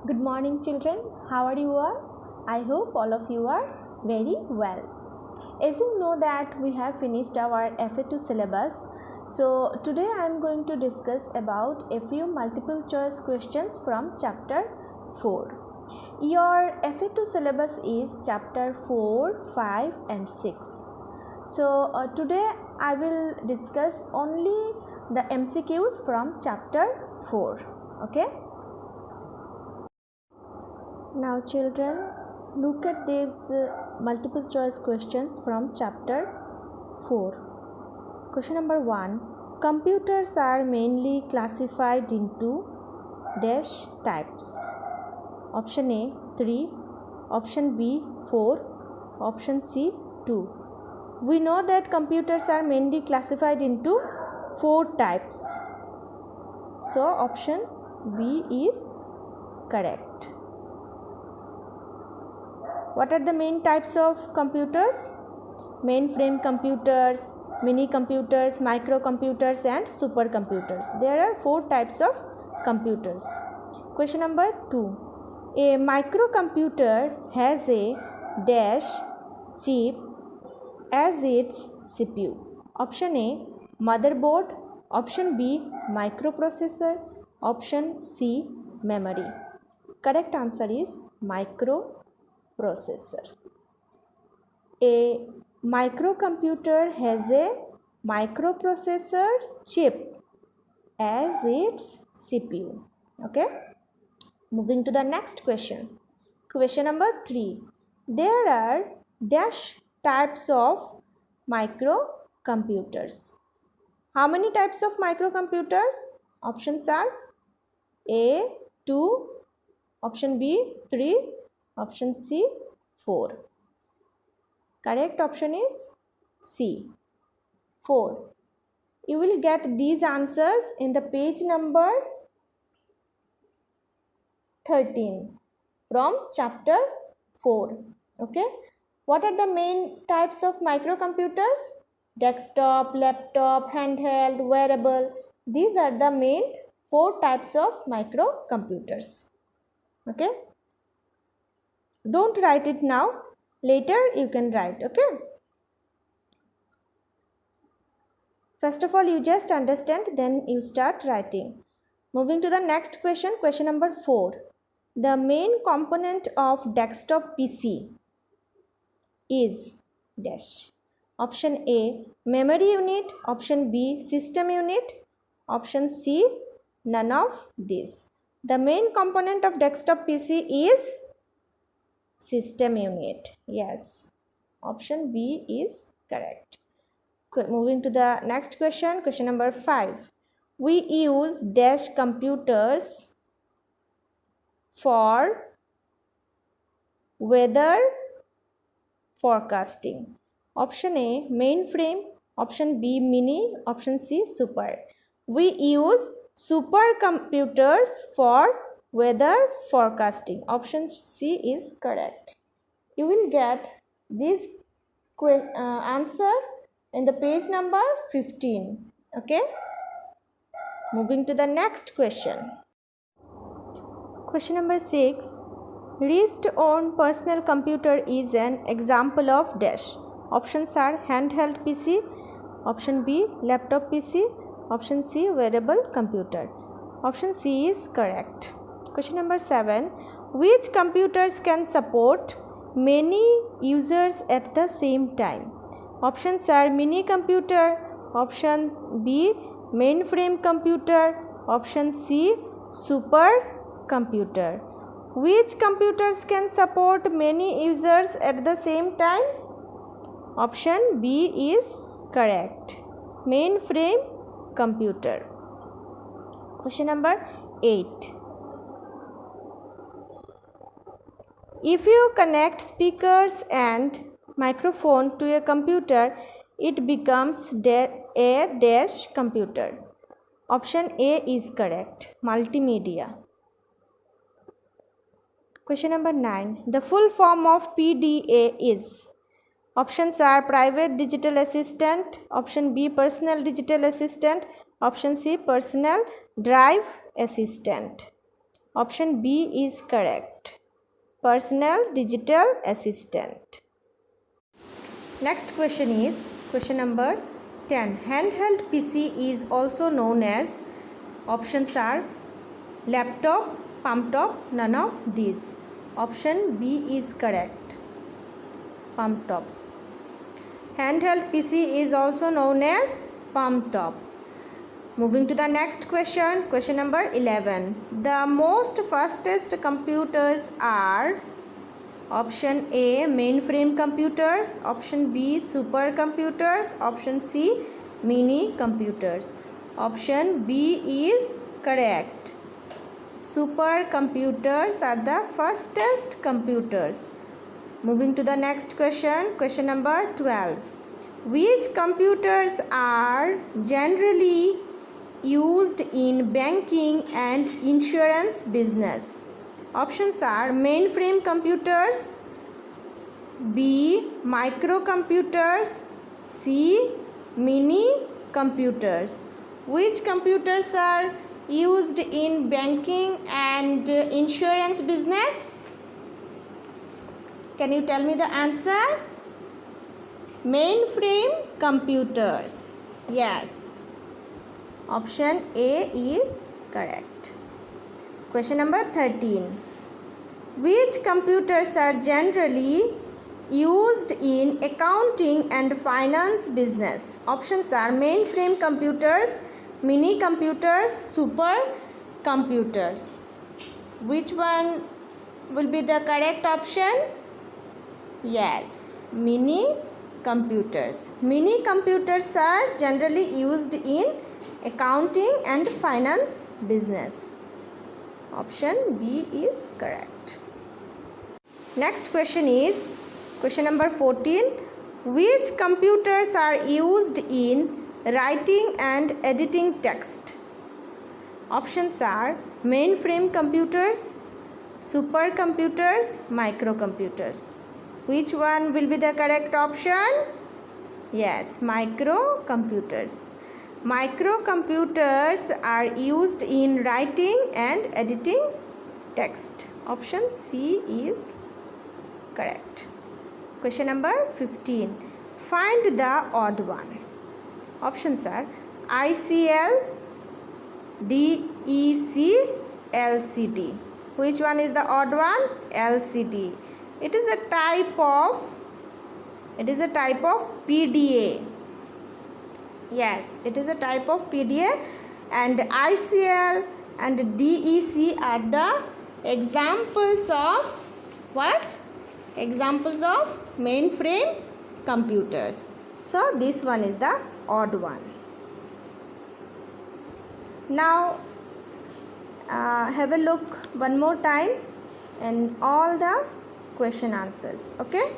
Good morning, children. How are you all? I hope all of you are very well. As you know that we have finished our FA2 syllabus. So today I am going to discuss about a few multiple choice questions from chapter 4. Your FA2 syllabus is chapter 4, 5 and 6. So today I will discuss only the MCQs from chapter 4. Okay. Now children, look at these multiple choice questions from chapter 4. Question number 1. Computers are mainly classified into dash types. Option A 3, option B 4, option C 2. We know that computers are mainly classified into 4 types. So option B is correct. What are the main types of computers? Mainframe computers, mini computers, microcomputers and supercomputers. There are 4 types of computers. Question number 2. A microcomputer has a dash chip as its CPU. Option A motherboard, option B microprocessor, option C memory. Correct answer is microprocessor. A microcomputer has a microprocessor chip as its CPU. Okay. Moving to the next question. Question number 3. There are dash types of microcomputers. How many types of microcomputers? Options are A 2, option B 3, option C 4. Correct option is C 4. You will get these answers in the page number 13 from chapter 4. Okay. What are the main types of microcomputers? Desktop, laptop, handheld, wearable. These are the main 4 types of microcomputers. Okay. Don't write it now. Later you can write. Okay. First of all, you just understand, then you start writing. Moving to the next question, question number 4. The main component of desktop PC is dash. Option A memory unit, option B system unit, option C none of these. The main component of desktop PC is system unit. Yes, option B is correct. Moving to the next question, question number 5. We use dash computers for weather forecasting. Option A mainframe, option B mini, option C super. We use supercomputers for weather forecasting. Option C is correct. You will get this answer in the page number 15. Okay. Moving to the next question. Question number 6. Wrist-on personal computer is an example of dash. Options are handheld PC, option B laptop PC, option C wearable computer. Option C is correct. Question number 7. Which computers can support many users at the same time? Options are mini computer, option B mainframe computer, option C super computer. Which computers can support many users at the same time? Option B is correct. Mainframe computer. Question number 8. If you connect speakers and microphone to a computer, it becomes a dash computer. Option A is correct. Multimedia. Question number 9. The full form of PDA is? Options are private digital assistant, option B personal digital assistant, option C personal drive assistant. Option B is correct. Personal digital assistant. Next question is question number 10. Handheld PC is also known as, options are laptop, palm top, none of these. Option B is correct. Palm top. Handheld PC is also known as palm top. Moving to the next question, question number 11. The most fastest computers are, option A mainframe computers, option B supercomputers, option C mini computers. Option B is correct. Supercomputers are the fastest computers. Moving to the next question, question number 12. Which computers are generally used in banking and insurance business? Options are mainframe computers, B microcomputers, C mini computers. Which computers are used in banking and insurance business? Can you tell me the answer? Mainframe computers. Yes. Option A is correct. Question number 13. Which computers are generally used in accounting and finance business? Options are mainframe computers, mini computers, super computers. Which one will be the correct option? Yes, mini computers. Mini computers are generally used in accounting and finance business. Option B is correct. Next question is question number 14. Which computers are used in writing and editing text? Options are mainframe computers, supercomputers, microcomputers. Which one will be the correct option? Yes, microcomputers. Microcomputers are used in writing and editing text. Option C is correct. Question number 15. Find the odd one. Options are ICL, DEC, LCD. Which one is the odd one? LCD. It is a type of PDA. Yes, it is a type of PDA, and ICL and DEC are the examples of what? Examples of mainframe computers. So this one is the odd one. Now have a look one more time and all the question answers. Okay.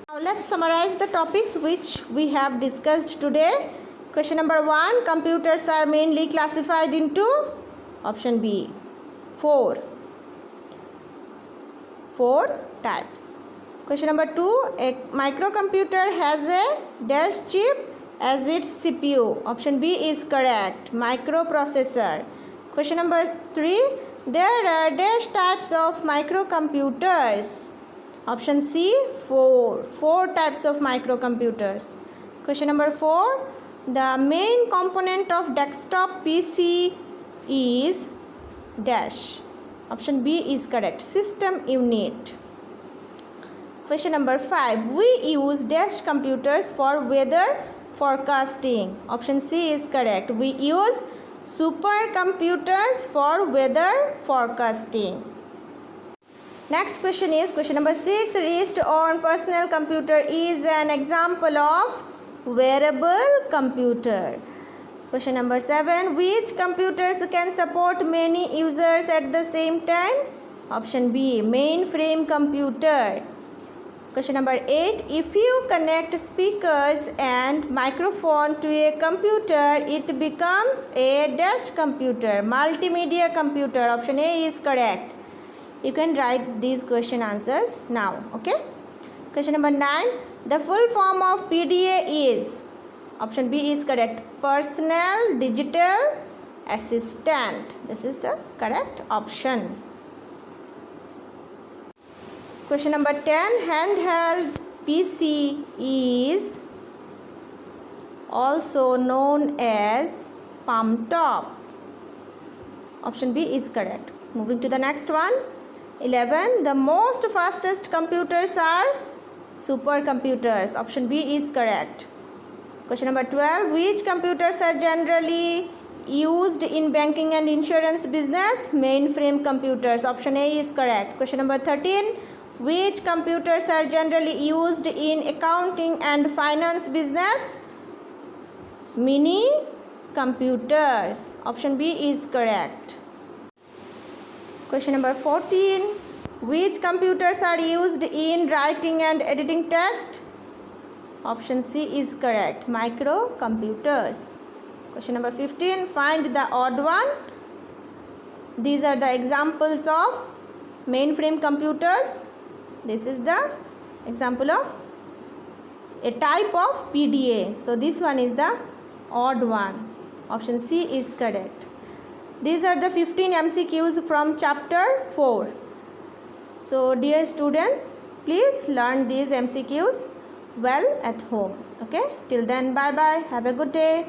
Now let's summarize the topics which we have discussed today. Question number 1. Computers are mainly classified into, option B, four types. Question number 2. A microcomputer has a dash chip as its CPU. Option B is correct. Microprocessor. Question number 3. There are dash types of microcomputers. Option C, four types of microcomputers. Question number 4. The main component of desktop PC is dash. Option B is correct. System unit. Question number 5. We use dash computers for weather forecasting. Option C is correct. We use supercomputers for weather forecasting. Next question is question number 6. Wrist on personal computer is an example of wearable computer. Question number 7. Which computers can support many users at the same time? Option B, mainframe computer. Question number 8. If you connect speakers and microphone to a computer, it becomes a dash computer, multimedia computer. Option A is correct. You can write these question answers now. Okay. Question number 9. The full form of PDA is, option B is correct, personal digital assistant. This is the correct option. Question number 10. Handheld PC is also known as palm top. Option B is correct. Moving to the next one. 11. The most fastest computers are supercomputers. Option B is correct. Question number 12. Which computers are generally used in banking and insurance business? Mainframe computers. Option A is correct. Question number 13. Which computers are generally used in accounting and finance business? Mini computers. Option B is correct. Question number 14. Which computers are used in writing and editing text? Option C is correct. Microcomputers. Question number 15. Find the odd one. These are the examples of mainframe computers. This is the example of a type of PDA. So this one is the odd one. Option C is correct. These are the 15 MCQs from chapter 4. So dear students, please learn these MCQs well at home. Okay, till then, bye bye, have a good day.